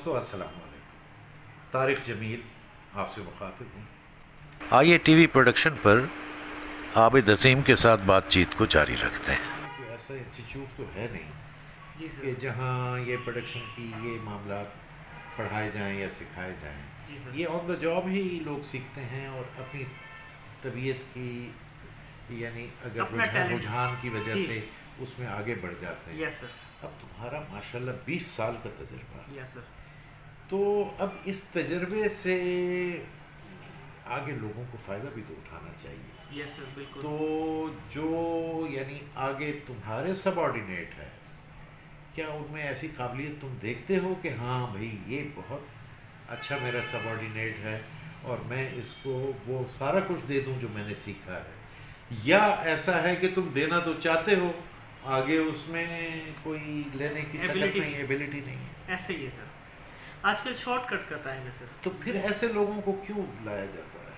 दोस्तों अस्सलाम वालेकुम। तारिक जमील आपसे मुखातिब हूँ। आइए टीवी प्रोडक्शन पर आबिद असीम के साथ बातचीत को जारी रखते हैं। कोई ऐसा इंस्टीट्यूट तो है नहीं जी कि सर। जहाँ ये प्रोडक्शन की ये मामला पढ़ाए जाएं या सिखाए जाएं। जी सर। ये ऑन द जॉब ही लोग सीखते हैं और अपनी तबीयत की यानी अगर अपना रुझान टैलेंट रुझान की वजह जी। से उसमें आगे बढ़ जाते हैं। Yes sir. अब तुम्हारा माशाल्लाह 20 साल का तजुर्बा है, यस सर। तो अब इस तजर्बे से आगे लोगों को फ़ायदा भी तो उठाना चाहिए। यस सर बिल्कुल। तो जो यानी आगे तुम्हारे सबऑर्डिनेट है, क्या उनमें ऐसी काबिलियत तुम देखते हो कि हाँ भाई ये बहुत अच्छा मेरा सबऑर्डिनेट है और मैं इसको वो सारा कुछ दे दूं जो मैंने सीखा है, या ऐसा है कि तुम देना तो चाहते हो, आगे उसमें कोई लेने की सकत Ability नहीं, एबिलिटी नहीं है, ऐसे ही है सर। आजकल शॉर्टकट का टाइम है सर। तो फिर ऐसे लोगों को क्यों लाया जाता है?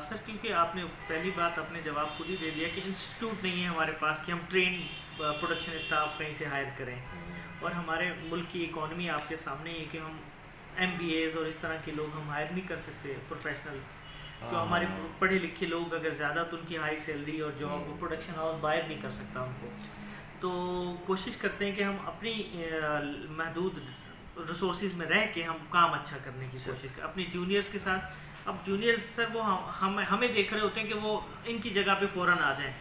सर क्योंकि आपने पहली बात अपने जवाब खुद ही दे दिया कि इंस्टीट्यूट नहीं है हमारे पास कि हम ट्रेन प्रोडक्शन स्टाफ कहीं से हायर करें, और हमारे मुल्क की इकॉनमी आपके सामने ही है कि हम MBAs और इस तरह के लोग हम हायर नहीं कर सकते प्रोफेशनल। तो हमारे पढ़े लिखे लोग अगर ज़्यादा तो उनकी हाई सैलरी और जॉब प्रोडक्शन हाउस बायर नहीं कर सकता उनको। तो कोशिश करते हैं कि हम अपनी महदूद रिसोर्सेज में रह के हम काम अच्छा करने की कोशिश करें अपनी जूनियर्स के साथ। अब जूनियर सर वो हमें देख रहे होते हैं कि वो इनकी जगह पे फ़ौरन आ जाएं,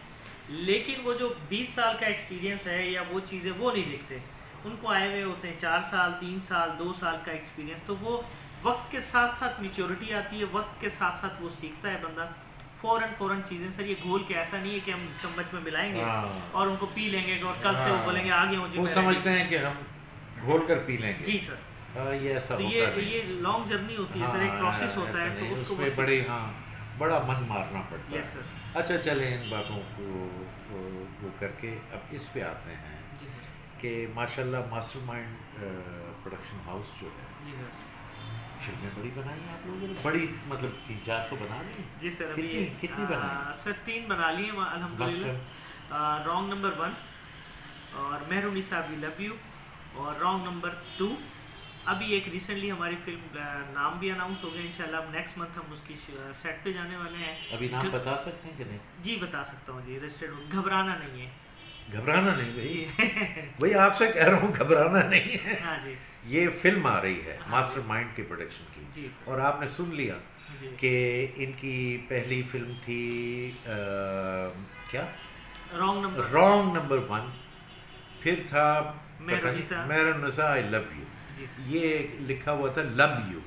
लेकिन वो जो 20 साल का एक्सपीरियंस है या वो चीज़ें वो नहीं देखते। उनको आए हुए होते हैं 4 साल 3 साल 2 साल का एक्सपीरियंस, तो वो वक्त के साथ साथ मैच्योरिटी आती है, वक्त के साथ साथ वो सीखता है बंदा फ़ौरन चीज़ें। सर ये घोल के ऐसा नहीं है कि हम चम्मच में मिलाएंगे और उनको पी लेंगे और कल से वो बोलेंगे आगे मुझे वो समझते हैं कि हम घोल कर पी लेंगे। जी सर। ये ऐसा तो होता नहीं। ये लॉन्ग जर्नी होती है सर, एक प्रोसेस होता है, तो उसको उसमें बड़े बड़ा मन मारना पड़ता है। Yes sir. अच्छा चलें इन बातों को वो करके अब इस पे आते हैं जी सर। कि माशाल्लाह मास्टरमाइंड प्रोडक्शन हाउस जो है, जी सर। फिल्में बड़ी बनाई हैं आप लोगों ने, बड़ी मतलब 3-4 तो बना ली। जी सर। अभी कितनी बनाई? सर 3 बना लिए अल्हम्दुलिल्लाह। रॉन्ग नंबर 1 और मेहरुनिसा वी लव यू और रॉन्ग नंबर 2। अभी एक रिसेंटली हमारी फिल्म नाम भी अनाउंस हो गया, इंशाल्लाह अब नेक्स्ट मंथ हम उसकी सेट पे जाने वाले हैं। अभी नाम बता सकते हैं कि नहीं? जी बता सकता हूँ जी, रजिस्टर्ड। घबराना नहीं है। घबराना नहीं भाई, भाई आपसे कह रहा हूँ घबराना नहीं है। हाँ जी। ये फिल्म आ रही है हाँ मास्टरमाइंड की प्रोडक्शन की जी। और आपने सुन लिया जी। कि इनकी पहली फिल्म थी क्या, रॉन्ग नंबर 1, फिर था मेहरुनिसा आई लव यू, ये लिखा हुआ था लब यू।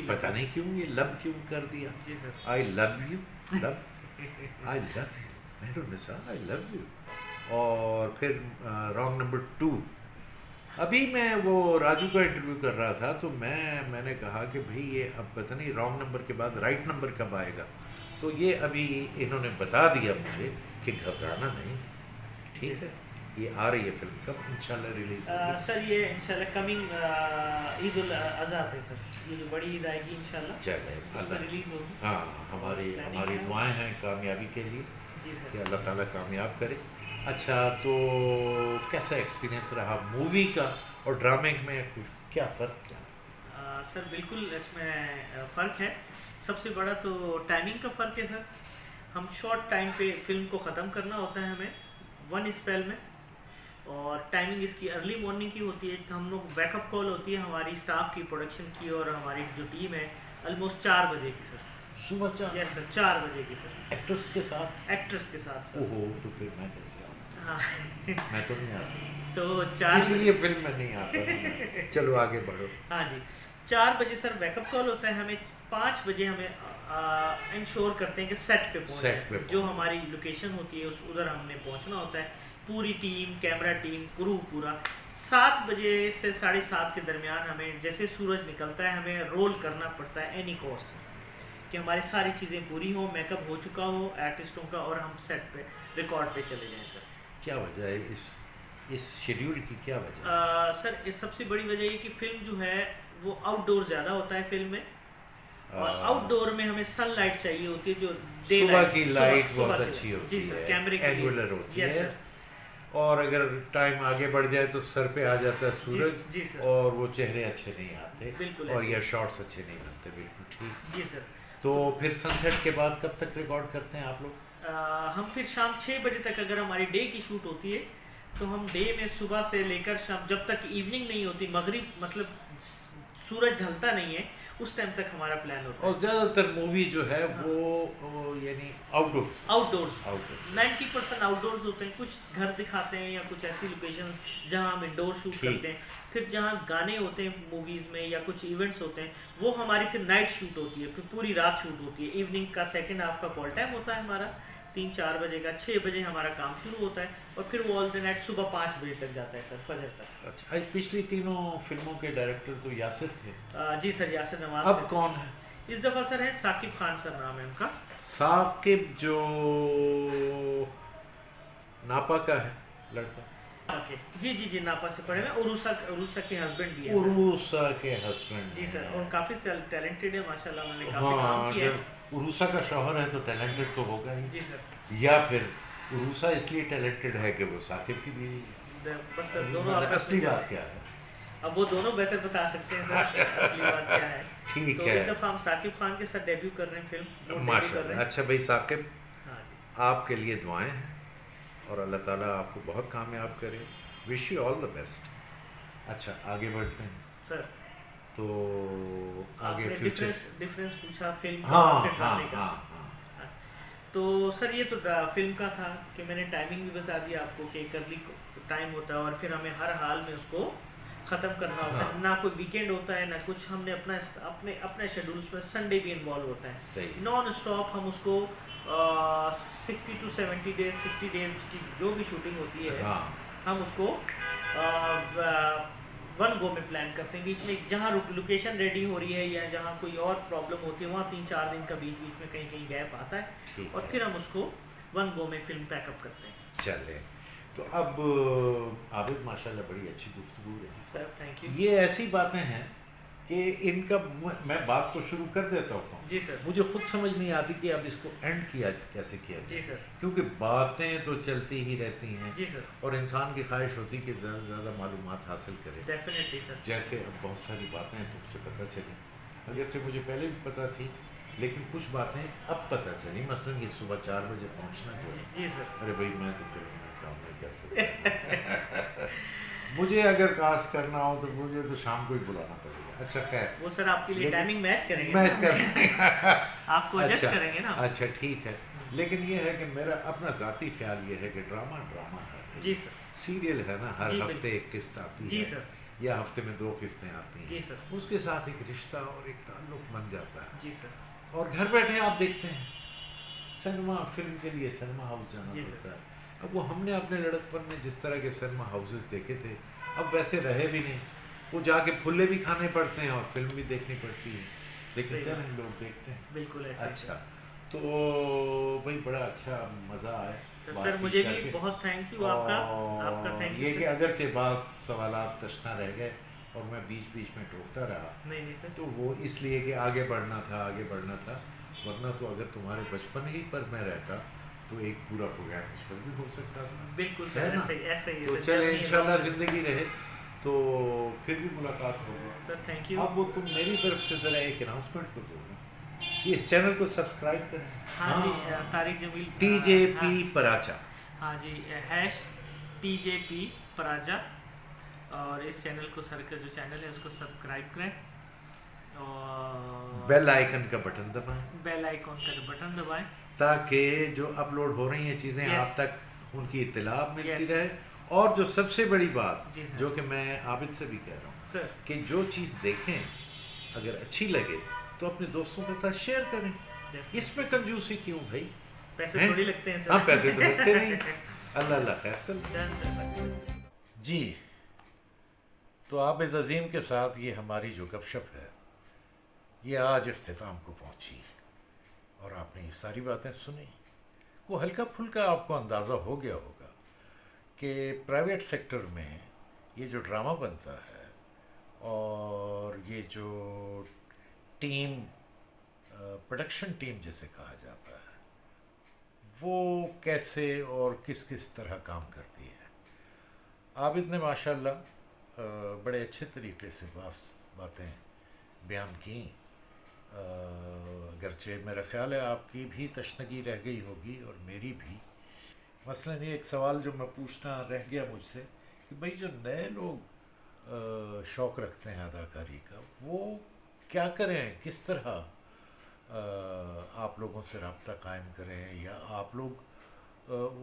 पता नहीं क्यों ये लब क्यों कर दिया। I love you, I love you Mehrunnisa I love you. और फिर रॉन्ग नंबर 2। अभी मैं वो राजू का इंटरव्यू कर रहा था तो मैंने कहा कि भाई ये अब पता नहीं रॉन्ग नंबर के बाद राइट नंबर कब आएगा, तो ये अभी इन्होंने बता दिया मुझे कि घबराना नहीं, ठीक है। ये आ रही है फिल्म कब इंशाल्लाह रिलीज होगी? सर ये इंशाल्लाह कमिंग ईद उल अज़हा पे सर, ये जो बड़ी ईद आएगी इंशाल्लाह चले उसमें रिलीज होगी। हाँ, हमारी दुआएं हैं कामयाबी के लिए जी सर। कि अल्लाह ताला कामयाब करे। अच्छा तो कैसा एक्सपीरियंस रहा मूवी का और ड्रामे में, कुछ क्या फ़र्क क्या? सर बिल्कुल इसमें फ़र्क है। सबसे बड़ा तो टाइमिंग का फ़र्क है सर। हम शॉर्ट टाइम पे फिल्म को ख़त्म करना होता है हमें 1 स्पेल में, और टाइमिंग इसकी अर्ली मॉर्निंग की होती है। तो हम लोग बैकअप कॉल होती है हमारी स्टाफ की प्रोडक्शन की और हमारी जो टीम है ऑलमोस्ट 4 बजे की सर, सुबह 4? यस सर 4 बजे की सर। एक्ट्रेस के साथ? एक्ट्रेस के साथ सर। ओहो, तो फिर मैं कैसे आऊँ? हाँ मैं तो नहीं आ सकता, तो 4 इसलिए फिल्म में नहीं आता। चलो आगे बढ़ो। हाँ जी, 4 बजे सर बैकअप कॉल होता है हमें। 5 बजे हमें इंश्योर करते हैं कि सेट पे पहुँचे, जो हमारी लोकेशन होती है उधर हमने पहुँचना होता है, पूरी टीम, कैमरा टीम, क्रू पूरा। 7 बजे से 7:30 के दरमियान हमें जैसे सूरज निकलता है हमें रोल करना पड़ता है एनी कॉस्ट, कि हमारी सारी चीज़ें पूरी हो, मेकअप हो चुका हो आर्टिस्टों का, और हम सेट पे रिकॉर्ड पे चले जाएं सर। क्या वजह है इस शेड्यूल की, क्या वजह? सर इस सबसे बड़ी वजह ये कि फिल्म जो है वो आउटडोर ज़्यादा होता है फिल्म में, और आउटडोर में हमें सनलाइट चाहिए होती है, जो सुबह की लाइट बहुत अच्छी होती है, है, कैमरे की एंगुलर होती है, और अगर टाइम आगे बढ़ जाए तो सर पे आ जाता है सूरज। जी सर। और वो चेहरे अच्छे नहीं आते, बिल्कुल और ऐसे। ये शॉट्स अच्छे नहीं बनते। बिल्कुल ठीक। जी सर। तो फिर सनसेट के बाद कब तक रिकॉर्ड करते हैं आप लोग? हम फिर शाम 6 बजे तक, अगर हमारी डे की शूट होती है तो हम डे में सुबह से लेकर शाम, जब तक इवनिंग नहीं होती, मगरिब मतलब सूरज ढलता नहीं है, उस टाइम तक हमारा प्लान होता है। और ज़्यादातर मूवी जो है वो यानी आउटडोर्स आउटडोर्स 90% 90% आउटडोर्स होते हैं। कुछ घर दिखाते हैं या कुछ ऐसी लोकेशन जहां हम इंडोर शूट करते हैं। फिर जहां गाने होते हैं मूवीज़ में या कुछ इवेंट्स होते हैं, वो हमारी फिर नाइट शूट होती है, फिर पूरी रात शूट होती है। इवनिंग का सेकेंड हाफ का कॉल टाइम होता है हमारा 3-4 बजे का। 6 बजे हमारा काम शुरू होता है और फिर वो ऑल द नाइट सुबह 5 बजे तक जाता है सर, फजर तक। अच्छा, आज पिछली तीनों फिल्मों के डायरेक्टर तो यासिर थे। जी सर, यासिर नवाज। अब कौन है? इस दफ़ा सर है साकिब खान सर, नाम है उनका। साकिब जो नापा का है लड़का। ओके, जी जी जी, नापा से पढ़े हुए। उरूसा के हस्बैंड भी है सर। उरूसा के हस्बैंड। जी सर, और काफ़ी टैलेंटेड है माशाल्लाह, उन्होंने काफ़ी हाँ, काम किया है। जब उरूसा का शौहर है तो टैलेंटेड तो होगा ही। जी सर। या फिर उरूसा इसलिए टैलेंटेड है कि वो साकिब की भी। बस सर, दोनों मतलब आपस असली में बात क्या है? अब वो दोनों बेहतर बता सकते हैं सर असली बात क्या है। ठीक तो है। इस दफ़ा हम साकिब खान के साथ डेब्यू कर रहे हैं, फिल्म वो डेब्यू कर माशाल्लाह। रहे हैं। अच्छा भाई साकिब, हाँ जी। आपके लिए दुआएं हैं और अल्लाह ताला आपको बहुत कामयाब करे। Wish you all the best. अच्छा, आगे बढ़ते हैं सर, तो आगे आपने फ्यूचर। डिफरेंस पूछा फिल्म का हाँ और फिर हाँ ड्रामे का। हाँ हाँ। तो सर ये तो फिल्म का था कि मैंने टाइमिंग भी बता दिया आपको कि एक अर्ली टाइम होता है और फिर हमें हर हाल में उसको ख़त्म करना होता है। ना कोई वीकेंड होता है ना कुछ, हमने अपने शेड्यूल्स में संडे भी इन्वॉल्व होता है। सही। नॉन स्टॉप हम उसको 60 to 70 डेज 60 डेज की जो भी शूटिंग होती है, हाँ। हम उसको वन गो में प्लान करते हैं। बीच में जहाँ लोकेशन रेडी हो रही है या जहाँ कोई और प्रॉब्लम होती है, वहाँ 3-4 दिन का बीच बीच में कहीं कहीं गैप आता है और फिर हम उसको वन गो में फिल्म पैकअप करते हैं। चले, तो अब आबिद माशाल्लाह बड़ी अच्छी गुफ्तगू रही सर, थैंक यू। ये ऐसी बातें हैं कि इनका मैं बात तो शुरू कर देता होता हूँ। जी सर। मुझे खुद समझ नहीं आती कि अब इसको एंड किया कैसे किया जाए। जी सर। क्योंकि बातें तो चलती ही रहती हैं। जी सर। और इंसान की ख्वाहिश होती है कि ज़्यादा से ज़्यादा मालूमात हासिल करे। Definitely sir. जैसे अब बहुत सारी बातें तुमसे पता चली, अगरचे मुझे पहले भी पता थी, लेकिन कुछ बातें अब पता चली। मसलन ये सुबह 4 बजे पहुँचना जो है। जी सर। अरे भाई, मैं तो फिल्म में काम नहीं कर सकता। मुझे अगर कास्ट करना हो तो मुझे तो शाम को ही बुलाना पड़ेगा। अच्छा, खैर वो सर आपके लिए टाइमिंग मैच करेंगे। मैच कर आपको एडजस्ट करेंगे ना। अच्छा, ठीक है। लेकिन ये है कि मेरा अपना ज़ाती ख्याल ये है कि ड्रामा है। जी सर। सीरियल है ना, हर जी, हफ्ते एक किस्त आती जी है सर। या हफ्ते में 2 किस्तें आती जी हैं। सर। उसके साथ एक रिश्ता और एक ताल्लुक बन जाता है। जी सर। और घर बैठे आप देखते हैं, सिनेमा फिल्म के लिए सिनेमा हाउस जाना जी पड़ता है। अब वो हमने अपने लड़कपन में जिस तरह के सिनेमा हाउसेस देखे थे, अब वैसे रहे भी नहीं। वो जाके फुल्ले भी खाने पड़ते हैं और फिल्म भी देखनी पड़ती है, लेकिन सही चल बात। लोग देखते हैं। बिल्कुल ऐसा ही अच्छा, तो भाई बड़ा अच्छा मज़ा आया तो सर, बातचीत मुझे भी करके। बहुत थैंक यू आपका। आपका और थैंक ये यू कि सर। अगरचे बात सवालात तशना रह गए और मैं बीच बीच में टोकता रहा, नहीं नहीं सर। तो वो इसलिए कि आगे बढ़ना था। वरना तो अगर तुम्हारे बचपन ही पर मैं रहता तो एक पूरा प्रोग्राम इस पर भी हो सकता था। बिल्कुल है सर, ना? ऐसे ही है तो सर, चले, जर्नी है इंशाल्लाह लॉन्ग। ज़िंदगी रहे तो फिर भी मुलाकात होगी। Sir thank you. अब वो तुम मेरी तरफ से ज़रा एक अनाउंसमेंट तो दो ना कि इस चैनल को सब्सक्राइब करें। हाँ जी, तारिक जमील TJP हाँ, पराचा। हाँ जी, #TJP पराजा। और इस चैनल को, सर का जो चैनल है उसको सब्सक्राइब करें और बेल आइकन का बटन दबाएं बेल आइकॉन का बटन दबाएं ताकि जो अपलोड हो रही हैं चीज़ें Yes. आप तक उनकी इत्तला मिलती Yes. रहे। और जो सबसे बड़ी बात, जी सर। जो कि मैं आबिद से भी कह रहा हूँ, सर कि जो चीज़ देखें अगर अच्छी लगे तो अपने दोस्तों के साथ शेयर करें। इसमें कंजूसी क्यों भाई? पैसे हैं? थोड़ी लगते हैं सर। हाँ, पैसे तो लगते नहीं। अल्लाह खैर चल। Done sir. जी, तो आबिद अज़ीम के साथ ये हमारी जो गपशप है ये आज इख्तिताम को पहुंची और आपने ये सारी बातें सुनी। वो हल्का फुल्का आपको अंदाज़ा हो गया होगा कि प्राइवेट सेक्टर में ये जो ड्रामा बनता है और ये जो टीम, प्रोडक्शन टीम जिसे कहा जाता है, वो कैसे और किस किस तरह काम करती है। आबिद ने माशाल्लाह बड़े अच्छे तरीके से बातें बयान की। अगरचे मेरा ख़्याल है आपकी भी तशनगी रह गई होगी और मेरी भी। मसलन ये एक सवाल जो मैं पूछना रह गया मुझसे कि भाई जो नए लोग शौक़ रखते हैं अदाकारी का, वो क्या करें, किस तरह आप लोगों से रब्ता कायम करें, या आप लोग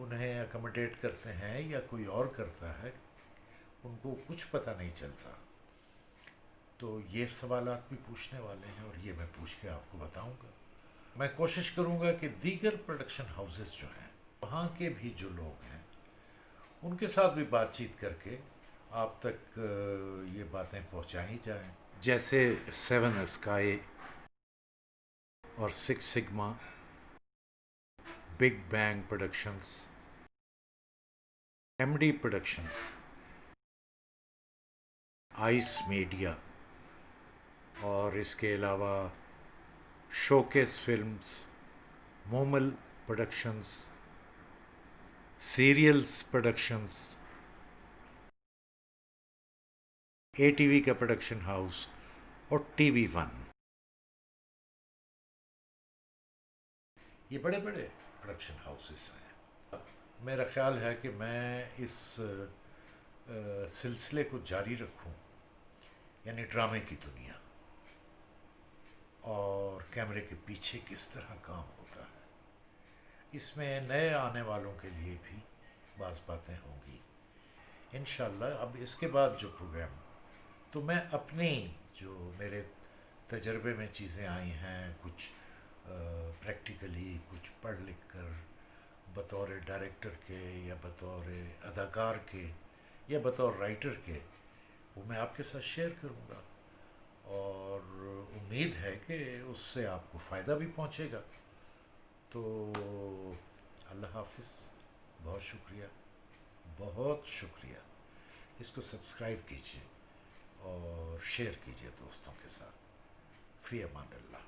उन्हें अकोमोडेट करते हैं या कोई और करता है, उनको कुछ पता नहीं चलता। तो ये सवालात भी पूछने वाले हैं और ये मैं पूछ के आपको बताऊंगा। मैं कोशिश करूंगा कि दीगर प्रोडक्शन हाउसेस जो हैं, वहाँ के भी जो लोग हैं, उनके साथ भी बातचीत करके आप तक ये बातें पहुँचाई जाएं। जैसे 7 स्काई और 6 Sigma, Big Bang Productions, MD Productions, Ice Media, और इसके अलावा Showcase Films, Momal Productions, Serials Productions, ATV का प्रोडक्शन हाउस और TV1, ये बड़े बड़े प्रोडक्शन हाउसेस हैं। मेरा ख्याल है कि मैं इस सिलसिले को जारी रखूं, यानी ड्रामे की दुनिया और कैमरे के पीछे किस तरह काम होता है। इसमें नए आने वालों के लिए भी बाज़ बातें होंगी इंशाअल्लाह। अब इसके बाद जो प्रोग्राम, तो मैं अपनी जो मेरे तजर्बे में चीज़ें आई हैं, कुछ प्रैक्टिकली, कुछ पढ़ लिख कर, बतौर डायरेक्टर के या बतौर अदाकार के या बतौर राइटर के, वो मैं आपके साथ शेयर करूँगा और उम्मीद है कि उससे आपको फ़ायदा भी पहुँचेगा। तो अल्लाह हाफ़िज़, बहुत शुक्रिया, बहुत शुक्रिया। इसको सब्सक्राइब कीजिए और शेयर कीजिए दोस्तों के साथ। फ़ी अमान अल्लाह।